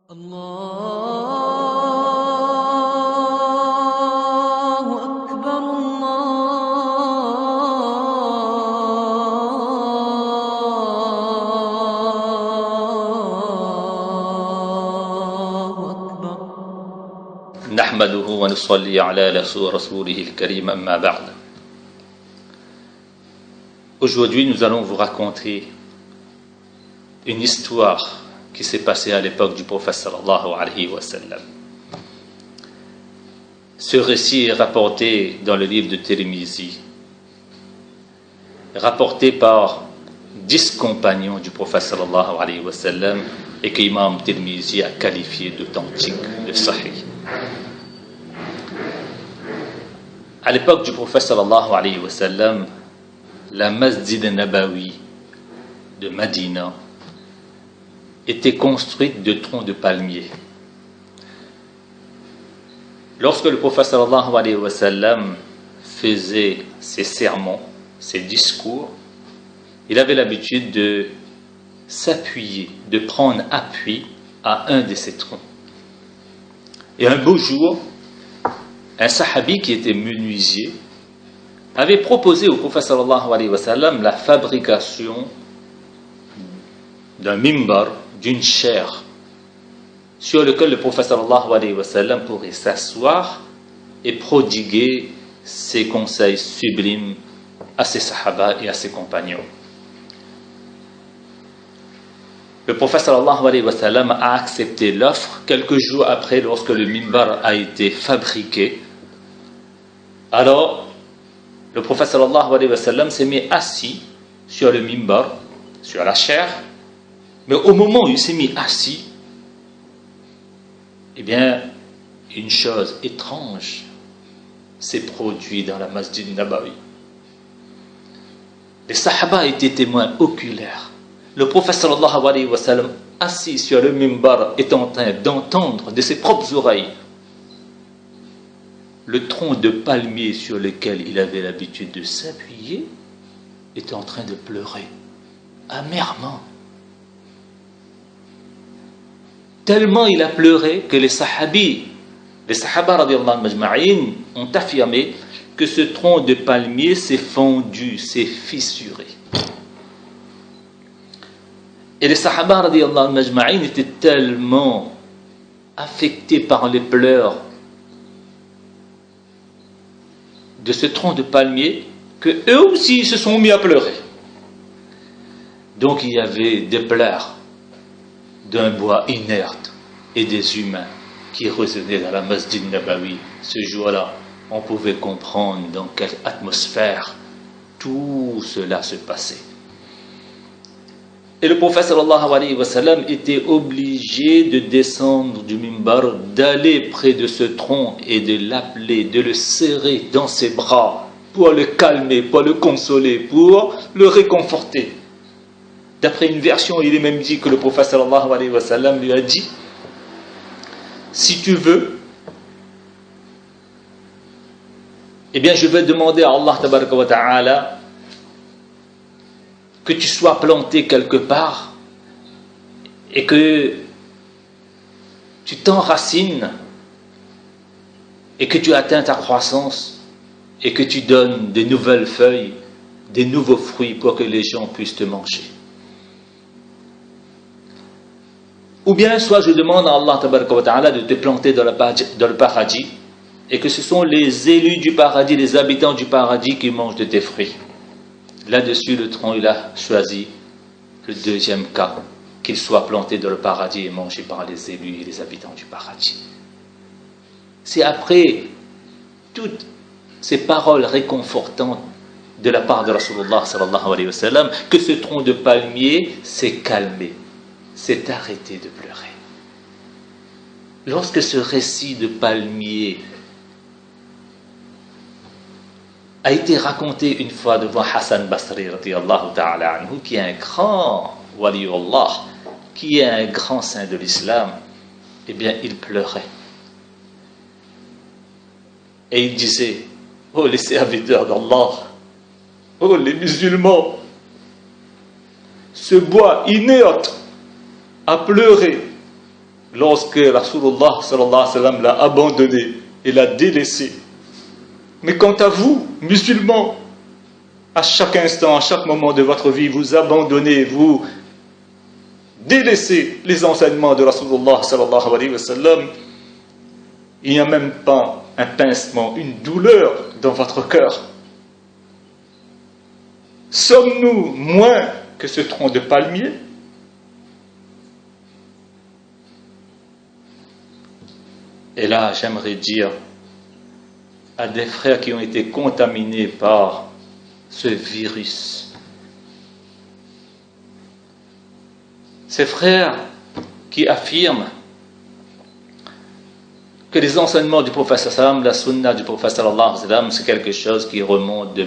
الله أكبر الله أكبر نحمده ونصلي على رسوله الكريم أما بعد. Aujourd'hui, nous allons vous raconter une histoire qui s'est passée à l'époque du prophète sallallahu alayhi wa sallam. Ce récit est rapporté dans le livre de Tirmizi, rapporté par 10 compagnons du prophète sallallahu alayhi wa sallam et que l'imam Tirmizi a qualifié d'authentique, de sahih. À l'époque du prophète sallallahu alayhi wa sallam, la Masjid Nabawi de Médine était construite de troncs de palmiers. Lorsque le prophète sallallahu alayhi wa sallam faisait ses sermons, ses discours, il avait l'habitude de s'appuyer, de prendre appui à un de ces troncs. Et un beau jour, un sahabi qui était menuisier avait proposé au prophète sallallahu alayhi wa sallam la fabrication d'un mimbar, d'une chaire sur lequel le prophète sallallahu alayhi wa sallam pourrait s'asseoir et prodiguer ses conseils sublimes à ses sahaba et à ses compagnons. Le prophète sallallahu alayhi wa sallam a accepté l'offre quelques jours après, lorsque le mimbar a été fabriqué. Alors, le prophète sallallahu alayhi wa sallam s'est mis assis sur le mimbar, sur la chaire. Mais au moment où il s'est mis assis, eh bien, une chose étrange s'est produite dans la Masjid Nabawi. Les sahaba étaient témoins oculaires. Le prophète sallallahu alayhi wa sallam, assis sur le mimbar, est en train d'entendre de ses propres oreilles le tronc de palmier sur lequel il avait l'habitude de s'appuyer est en train de pleurer amèrement. Tellement il a pleuré que les sahaba radiyallahu majma'in ont affirmé que ce tronc de palmier s'est fendu, s'est fissuré. Et les sahaba radiyallahu majma'in étaient tellement affectés par les pleurs de ce tronc de palmier que eux aussi se sont mis à pleurer. Donc il y avait des pleurs d'un bois inerte et des humains qui résonnaient dans la Masjid Nabawi. Ce jour-là, on pouvait comprendre dans quelle atmosphère tout cela se passait. Et le prophète sallallahu alayhi wa sallam était obligé de descendre du mimbar, d'aller près de ce tronc et de l'appeler, de le serrer dans ses bras pour le calmer, pour le consoler, pour le réconforter. D'après une version, il est même dit que le prophète sallallahu alayhi wa sallam lui a dit: si tu veux, eh bien je vais demander à Allah tabaraka wa ta'ala que tu sois planté quelque part et que tu t'enracines et que tu atteins ta croissance et que tu donnes de nouvelles feuilles, des nouveaux fruits pour que les gens puissent te manger. Ou bien, soit je demande à Allah tabaraka wa ta'ala de te planter dans le paradis et que ce sont les élus du paradis, les habitants du paradis qui mangent de tes fruits. Là-dessus, le tronc, il a choisi le deuxième cas, qu'il soit planté dans le paradis et mangé par les élus et les habitants du paradis. C'est après toutes ces paroles réconfortantes de la part de Rasulullah sallallahu alayhi wa sallam que ce tronc de palmier s'est calmé, s'est arrêté de pleurer. Lorsque ce récit de palmier a été raconté une fois devant Hassan Basri radiyallahu ta'ala anhu, qui est un grand waliullah, qui est un grand saint de l'islam, eh bien il pleurait. Et il disait: oh les serviteurs d'Allah, oh les musulmans, ce bois inerte a pleuré lorsque Rasulullah sallallahu alayhi wa sallam l'a abandonné et l'a délaissé. Mais quant à vous, musulmans, à chaque instant, à chaque moment de votre vie, vous abandonnez, vous délaissez les enseignements de Rasulullah sallallahu alayhi wa sallam. Il n'y a même pas un pincement, une douleur dans votre cœur. Sommes-nous moins que ce tronc de palmier? Et là, j'aimerais dire à des frères qui ont été contaminés par ce virus, ces frères qui affirment que les enseignements du prophète sallam, la sunna du prophète sallam, c'est quelque chose qui remonte de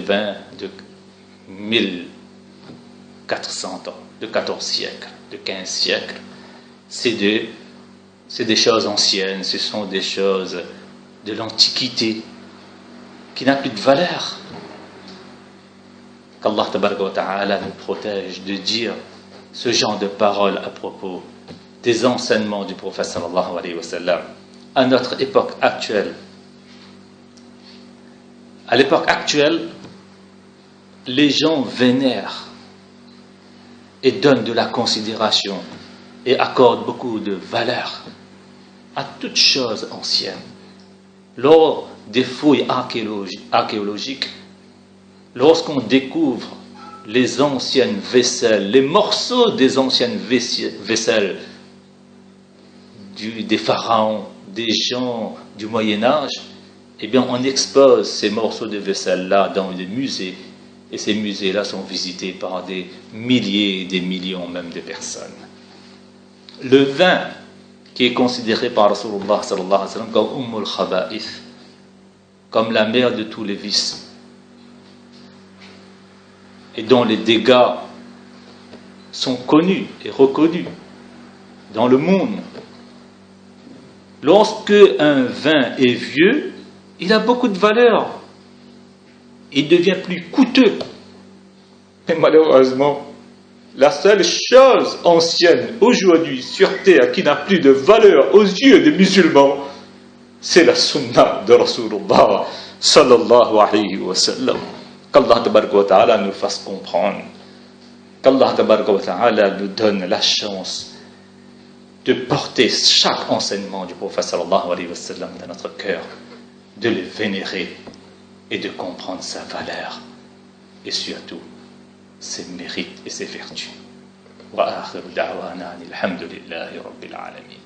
1400 ans, de 14 siècles, de 15 siècles. C'est des choses anciennes, ce sont des choses de l'Antiquité qui n'ont plus de valeur. Qu'Allah tabaraka wa ta'ala nous protège de dire ce genre de paroles à propos des enseignements du prophète sallallahu alayhi wa sallam à notre époque actuelle. À l'époque actuelle, les gens vénèrent et donnent de la considération et accordent beaucoup de valeur à toute chose ancienne. Lors des fouilles archéologiques, lorsqu'on découvre les anciennes vaisselles, les morceaux des anciennes vaisselles des pharaons, des gens du Moyen-Âge, eh bien on expose ces morceaux de vaisselle-là dans des musées, et ces musées-là sont visités par des milliers et des millions même de personnes. Le vin, qui est considéré par Rasulullah sallallahu alayhi wa sallam comme Ummul Khaba'ith, comme la mère de tous les vices, et dont les dégâts sont connus et reconnus dans le monde. Lorsque un vin est vieux, il a beaucoup de valeur. Il devient plus coûteux. Mais malheureusement, la seule chose ancienne aujourd'hui sur terre qui n'a plus de valeur aux yeux des musulmans, c'est la sunna de Rasulullah sallallahu alayhi wa sallam. Qu'Allah tabaraka wa ta'ala nous fasse comprendre. Qu'Allah tabaraka wa ta'ala nous donne la chance de porter chaque enseignement du prophète sallallahu alayhi wa sallam dans notre cœur, de le vénérer et de comprendre sa valeur et surtout ses mérites et ses vertus. Wa akhiru da'wana alhamdulillahi rabbil alamin.